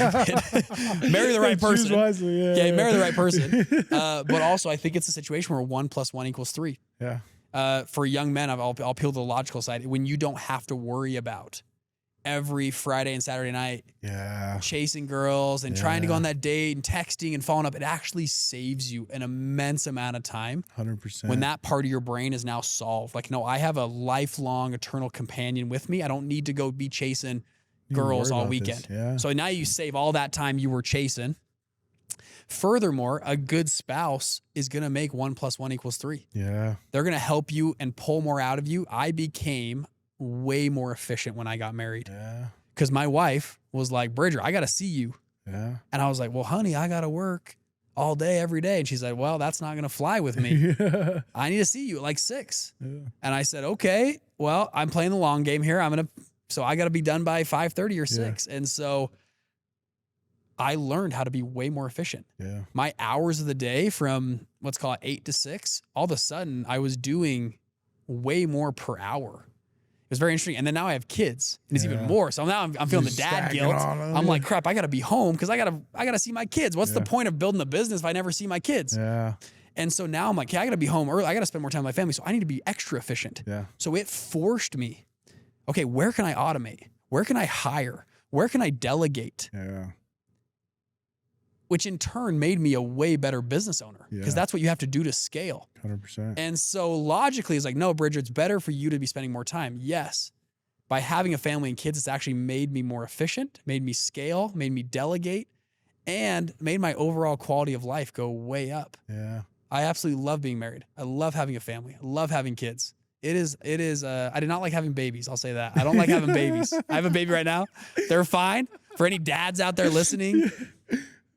Marry the right person. Choose wisely, marry the right person. But also, I think it's a situation where 1 + 1 = 3. Yeah. For young men, I'll peel the logical side. When you don't have to worry about every Friday and Saturday night chasing girls and trying to go on that date and texting and following up, it actually saves you an immense amount of time. 100%. When that part of your brain is now solved. Like, no, I have a lifelong, eternal companion with me. I don't need to go be chasing girls all weekend. Yeah. So now you save all that time you were chasing. Furthermore, a good spouse is going to make 1 + 1 = 3. Yeah. They're going to help you and pull more out of you. I became way more efficient when I got married. Yeah. Because my wife was like, Bridger, I got to see you. Yeah. And I was like, well, honey, I got to work all day, every day. And she's like, well, that's not going to fly with me. I need to see you at like 6. Yeah. And I said, okay, well, I'm playing the long game here. So I got to be done by 5:30 or 6. And so I learned how to be way more efficient. Yeah. My hours of the day from let's call it 8 to 6, all of a sudden I was doing way more per hour. It was very interesting. And then now I have kids and it's even more. So now I'm feeling the dad guilt. I'm like, crap, I got to be home because I got to see my kids. What's the point of building a business if I never see my kids? Yeah. And so now I'm like, okay, I got to be home early. I got to spend more time with my family. So I need to be extra efficient. Yeah. So it forced me, okay, where can I automate? Where can I hire? Where can I delegate? Yeah. Which in turn made me a way better business owner because that's what you have to do to scale. 100%. And so logically it's like, no, Bridger, it's better for you to be spending more time. Yes. By having a family and kids, it's actually made me more efficient, made me scale, made me delegate, and made my overall quality of life go way up. Yeah. I absolutely love being married. I love having a family. I love having kids. It is, I did not like having babies. I'll say that. I don't like having babies. I have a baby right now. They're fine. For any dads out there listening,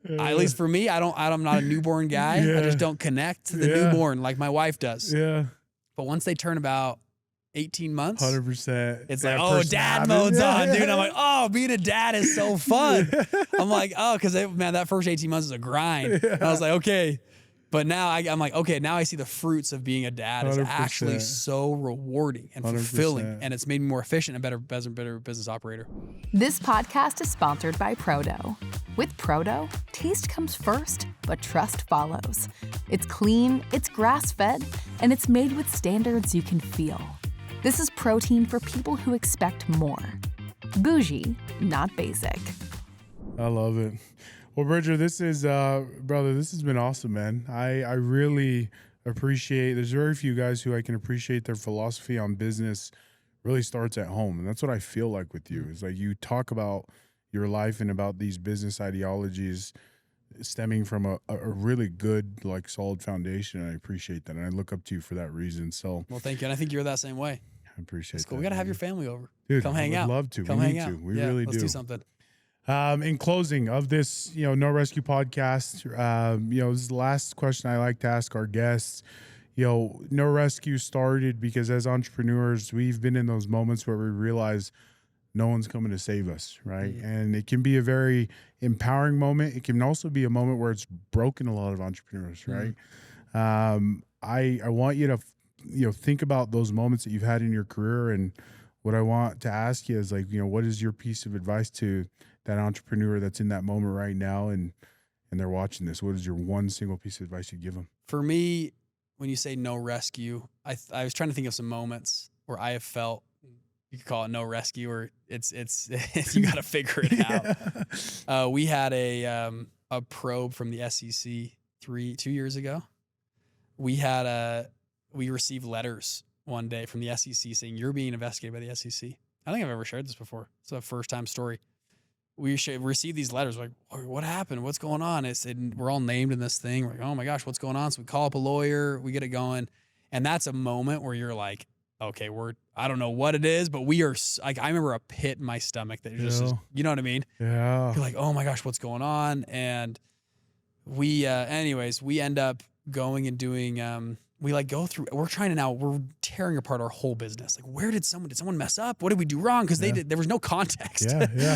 at least for me, I'm not a newborn guy. I just don't connect to the newborn like my wife does. Yeah. But once they turn about 18 months, 100%. it's like, oh, dad mode's on, dude. I'm like, oh, being a dad is so fun. I'm like, oh, because man, that first 18 months is a grind. And I was like, okay. But now I'm like, okay, now I see the fruits of being a dad is actually so rewarding and fulfilling. And it's made me more efficient and better business operator. This podcast is sponsored by Prodo. With Prodo, taste comes first, but trust follows. It's clean, it's grass-fed, and it's made with standards you can feel. This is protein for people who expect more. Bougie, not basic. I love it. Well, Bridger, this is, brother, this has been awesome, man. I really appreciate, there's very few guys who I can appreciate their philosophy on business really starts at home. And that's what I feel like with you is like you talk about, your life and about these business ideologies stemming from a really good, like, solid foundation. And I appreciate that. And I look up to you for that reason. So, well, thank you. And I think you're that same way. I appreciate It's cool. that. We got to have your family over. Dude, come hang out. Love to. Come we hang need out. to. We really let's do. do something. In closing of this, No Rescue podcast, this is the last question I like to ask our guests. No Rescue started because as entrepreneurs, we've been in those moments where we realize no one's coming to save us, right? Mm-hmm. And it can be a very empowering moment. It can also be a moment where it's broken a lot of entrepreneurs, right? I want you to, think about those moments that you've had in your career. And what I want to ask you is, like, what is your piece of advice to that entrepreneur that's in that moment right now and they're watching this? What is your one single piece of advice you give them? For me, when you say no rescue, I was trying to think of some moments where I have felt, you could call it no rescue, or it's you got to figure it out. We had a probe from the SEC 2 years ago. We received letters one day from the SEC saying, you're being investigated by the SEC. I don't think I've ever shared this before. It's a first time story. We received these letters. We're like, what happened? What's going on? It said, we're all named in this thing. We're like, oh my gosh, what's going on? So we call up a lawyer, we get it going. And that's a moment where you're like, okay, I don't know what it is, but we are like, I remember a pit in my stomach that just, you know what I mean? Yeah. You're like, oh my gosh, what's going on? And we end up going and doing, we're tearing apart our whole business. Like, did someone mess up? What did we do wrong? Because there was no context.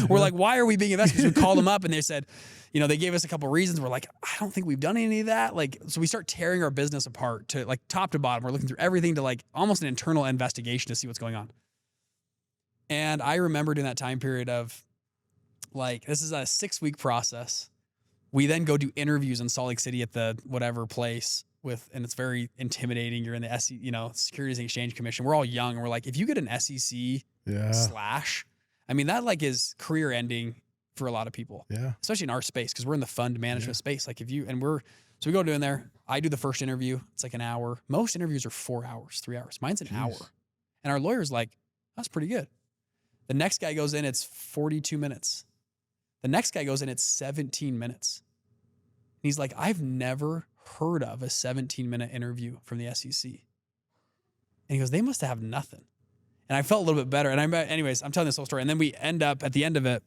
We're like, why are we being investigated? So we called them up and they said, they gave us a couple of reasons. We're like, I don't think we've done any of that. Like, so we start tearing our business apart to, like, top to bottom. We're looking through everything to, like, almost an internal investigation to see what's going on. And I remembered in that time period of, like, this is a 6-week process. We then go do interviews in Salt Lake City at the whatever place and it's very intimidating. You're in the Securities and Exchange Commission. We're all young. And we're like, if you get an SEC slash, I mean, that, like, is career ending for a lot of people. Yeah. Especially in our space, because we're in the fund management space. Like, so we go in there. I do the first interview. It's like an hour. Most interviews are 4 hours, 3 hours. Mine's an hour. And our lawyer's like, that's pretty good. The next guy goes in, it's 42 minutes. The next guy goes in, it's 17 minutes. And he's like, I've never heard of a 17-minute interview from the SEC. And he goes, they must have nothing. And I felt a little bit better. And anyways, I'm telling this whole story. And then we end up at the end of it,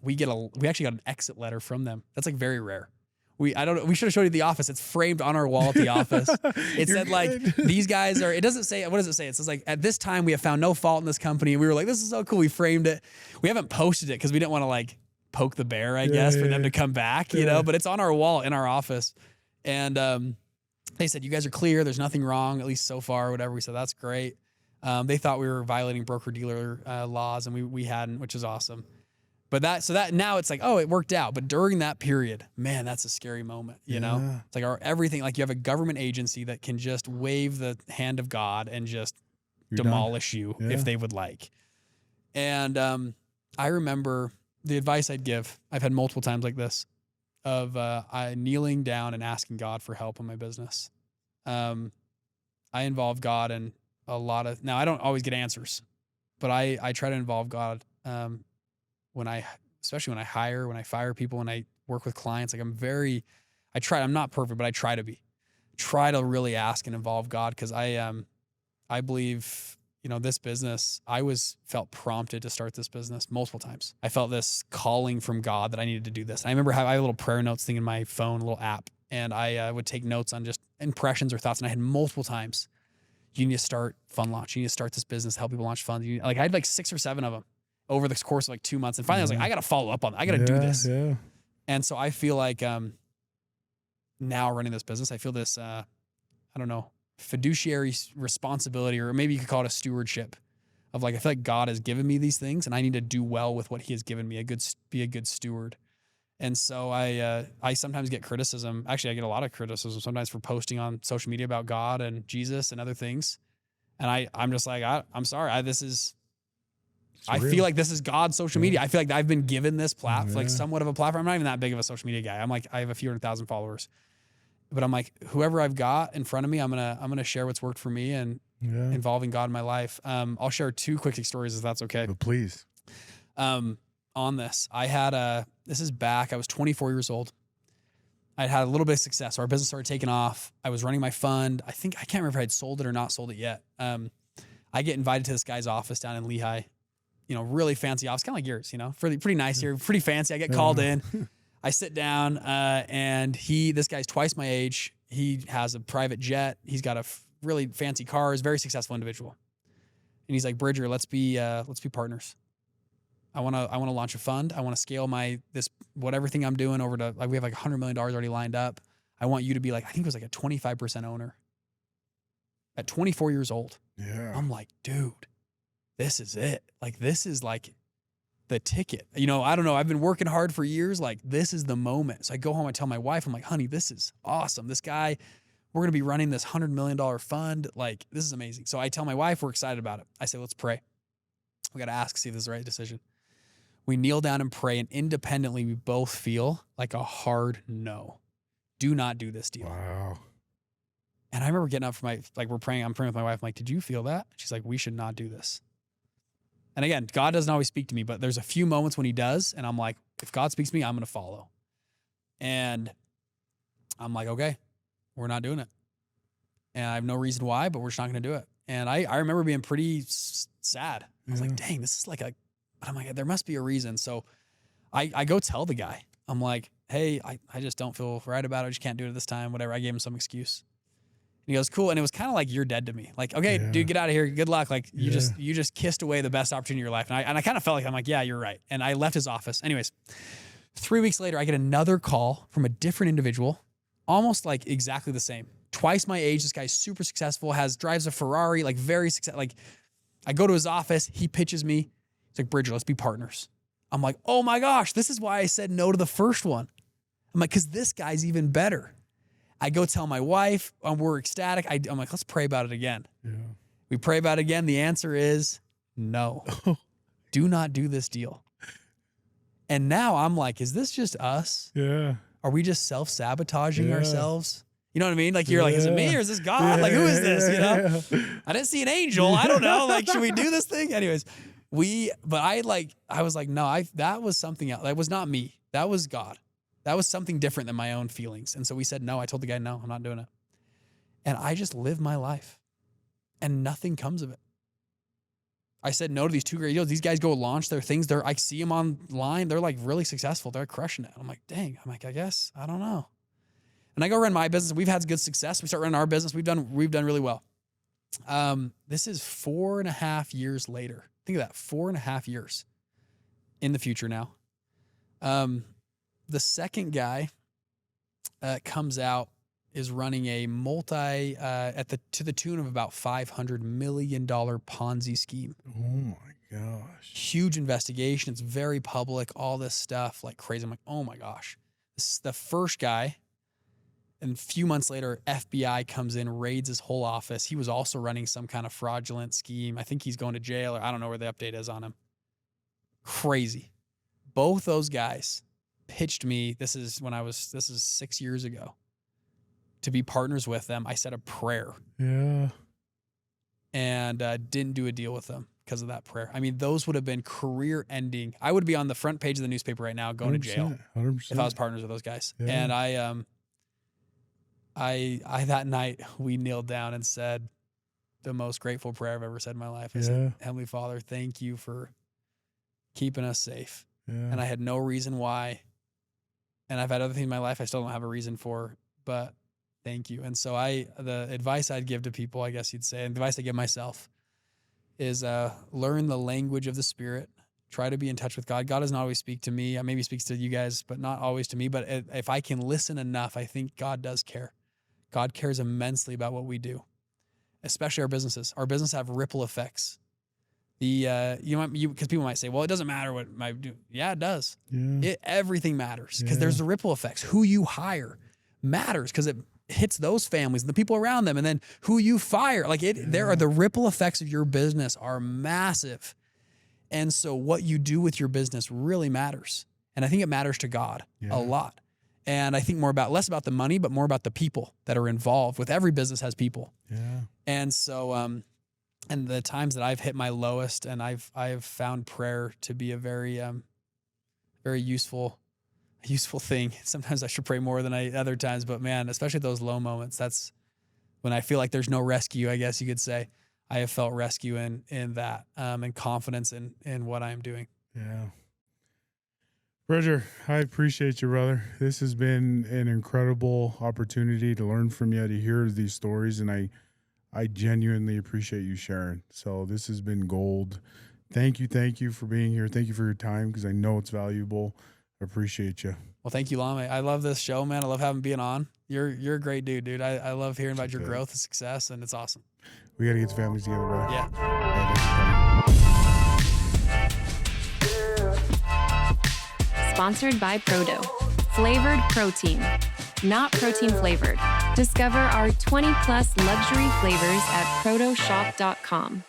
we actually got an exit letter from them. That's, like, very rare. We should have showed you the office. It's framed on our wall at the office. It said, like, these guys are, it doesn't say, what does it say? It says, like, at this time we have found no fault in this company. And we were like, this is so cool. We framed it. We haven't posted it because we didn't want to, like, poke the bear, I guess, for them to come back, but it's on our wall in our office. And they said, you guys are clear. There's nothing wrong, at least so far, whatever. We said, that's great. They thought we were violating broker-dealer laws, and we hadn't, which is awesome. But that now it's like, oh, it worked out. But during that period, man, that's a scary moment, you know? It's like everything, like, you have a government agency that can just wave the hand of God and just demolish you if they would like. And I remember the advice I'd give, I've had multiple times like this, of I kneeling down and asking God for help in my business. I involve God in a lot of, now I don't always get answers, but I try to involve God especially when I fire people, when I work with clients. Like, I'm not perfect, but I try to really ask and involve God, because I believe, this business, I felt prompted to start this business multiple times. I felt this calling from God that I needed to do this. And I remember I have a little prayer notes thing in my phone, a little app, and I would take notes on just impressions or thoughts. And I had multiple times, you need to start fund launch. You need to start this business, help people launch funds. I had like 6 or 7 of them over the course of like 2 months. And finally I was like, I got to follow up on that. I got to do this. Yeah. And so I feel like now running this business, I feel this, I don't know, fiduciary responsibility, or maybe you could call it a stewardship of, like, I feel like God has given me these things and I need to do well with what he has given me, be a good steward. And so I sometimes get criticism. Actually, I get a lot of criticism sometimes for posting on social media about God and Jesus and other things. And I'm just like, I'm sorry. I feel like this is God's social media. I feel like I've been given this platform, like somewhat of a platform. I'm not even that big of a social media guy. I'm like, I have a few 100,000 followers. But I'm like, whoever I've got in front of me, I'm gonna share what's worked for me and involving God in my life. I'll share 2 quick stories if that's okay. But please. On on this. This is back, I was 24 years old. I'd had a little bit of success. So our business started taking off. I was running my fund. I can't remember if I had sold it or not sold it yet. I get invited to this guy's office down in Lehigh, really fancy office, kind of like yours, pretty nice here, pretty fancy. I get called in. I sit down, and this guy's twice my age. He has a private jet. He's got a really fancy car. He's a very successful individual. And he's like, Bridger, let's be partners. I want to launch a fund. I want to scale everything I'm doing over to, we have like $100 million already lined up. I want you to be like, I think it was like a 25% owner at 24 years old. Yeah. I'm like, dude, this is it. Like, this is like the ticket. I don't know. I've been working hard for years. Like, this is the moment. So I go home, I tell my wife, I'm like, honey, this is awesome. This guy, we're going to be running this $100 million fund. Like, this is amazing. So I tell my wife, we're excited about it. I say, let's pray. We got to ask, see if this is the right decision. We kneel down and pray, and independently, we both feel like a hard no. Do not do this deal. Wow. And I remember getting up I'm praying with my wife. I'm like, did you feel that? She's like, we should not do this. And again, God doesn't always speak to me, but there's a few moments when he does. And I'm like, if God speaks to me, I'm going to follow. And I'm like, okay, we're not doing it. And I have no reason why, but we're just not going to do it. And I remember being pretty sad. I was like, dang, this is like but I'm like, there must be a reason. So I go tell the guy, I'm like, hey, I just don't feel right about it. I just can't do it at this time, whatever. I gave him some excuse. And he goes, cool. And it was kind of like, you're dead to me. Like, okay, dude, get out of here. Good luck. Like, you just kissed away the best opportunity of your life. And I kind of felt like, I'm like, yeah, you're right. And I left his office. Anyways, 3 weeks later, I get another call from a different individual, almost like exactly the same. Twice my age. This guy's super successful, drives a Ferrari, like very successful. Like, I go to his office. He pitches me. He's like, Bridger, let's be partners. I'm like, oh my gosh, this is why I said no to the first one. I'm like, because this guy's even better. I go tell my wife, we're ecstatic. I'm like, let's pray about it again. Yeah. We pray about it again. The answer is no. Do not do this deal. And now I'm like, is this just us? Yeah. Are we just self-sabotaging ourselves? You know what I mean? Like, you're like, is it me or is this God? Like, who is this? I didn't see an angel. I don't know. Like, should we do this thing? Anyways, I was like, no, that was something else. That was not me. That was God. That was something different than my own feelings. And so we said, no, I told the guy, no, I'm not doing it. And I just live my life and nothing comes of it. I said no to these two great deals. These guys go launch their things. I see them online. They're like really successful. They're crushing it. I'm like, dang. I'm like, I guess, I don't know. And I go run my business. We've had good success. We start running our business. We've done really well. This is 4.5 years later. Think of that, 4.5 years in the future now. The second guy comes out, is running a to the tune of about $500 million Ponzi scheme. Oh my gosh. Huge investigation. It's very public, all this stuff, like crazy. I'm like, oh my gosh. This is the first guy. And a few months later, FBI comes in, raids his whole office. He was also running some kind of fraudulent scheme. I think he's going to jail, or I don't know where the update is on him. Crazy. Both those guys pitched me. This is 6 years ago, to be partners with them. I said a prayer. Yeah. And didn't do a deal with them because of that prayer. I mean, those would have been career ending. I would be on the front page of the newspaper right now going to jail 100%. if I was partners with those guys. Yeah. And I that night, we kneeled down and said the most grateful prayer I've ever said in my life. I said, Heavenly Father, thank you for keeping us safe. Yeah. And I had no reason why. And I've had other things in my life I still don't have a reason for, but thank you. And so the advice I'd give to people, I guess you'd say, and the advice I give myself is learn the language of the Spirit. Try to be in touch with God. God doesn't always speak to me. Maybe speaks to you guys, but not always to me. But if I can listen enough, I think God does care. God cares immensely about what we do, especially our businesses. Our business have ripple effects. Because people might say, well, it doesn't matter what I do. Yeah, it does. Yeah. Everything matters because there's the ripple effects. Who you hire matters because it hits those families and the people around them, and then who you fire. There are the ripple effects of your business are massive, and so what you do with your business really matters. And I think it matters to God a lot. And I think less about the money, but more about the people that are involved. With every business has people. Yeah. And so, and the times that I've hit my lowest, and I've found prayer to be a very very useful thing. Sometimes I should pray more than other times, but man, especially those low moments, that's when I feel like there's no rescue, I guess you could say. I have felt rescue in that, and confidence in what I'm doing. Yeah. Roger, I appreciate you, brother. This has been an incredible opportunity to learn from you, to hear these stories, and I genuinely appreciate you sharing. So this has been gold. Thank you for being here. Thank you for your time, because I know it's valuable. I appreciate you. Well, thank you, Lamè. I love this show, man. I love having being on. You're a great dude. I love hearing about your growth and success, and it's awesome. We got to get the families together, brother. Yeah. Sponsored by Prodo. Flavored protein, not protein flavored. Discover our 20+ luxury flavors at prodoshop.com.